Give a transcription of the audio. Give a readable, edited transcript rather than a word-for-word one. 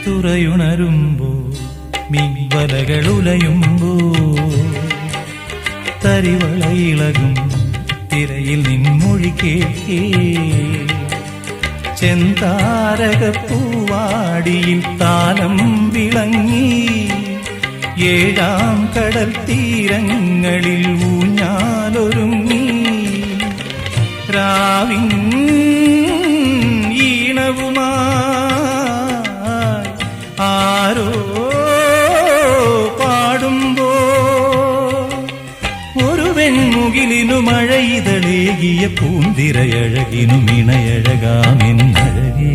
തുറയുണരുമ്പോ മീൻവലകളുലയുമ്പോ തരിവളയിളകും തിരയിൽ നിൻമൊഴി കേൾക്കേ ചെന്താരകപ്പൂവാടിയിൽ താലം വിളങ്ങി ഏഴാം കടൽ തീരങ്ങളിൽ ഊഞ്ഞാലൊരുങ്ങി രാവിൻ ഈണവുമായി ആരോ പാടുമ്പോ ഒരു വെൺമുകിലിനു മഴയിതളേകിയ പൂന്തിരയഴകിനു മിണയഴകാമെന്നഴകേ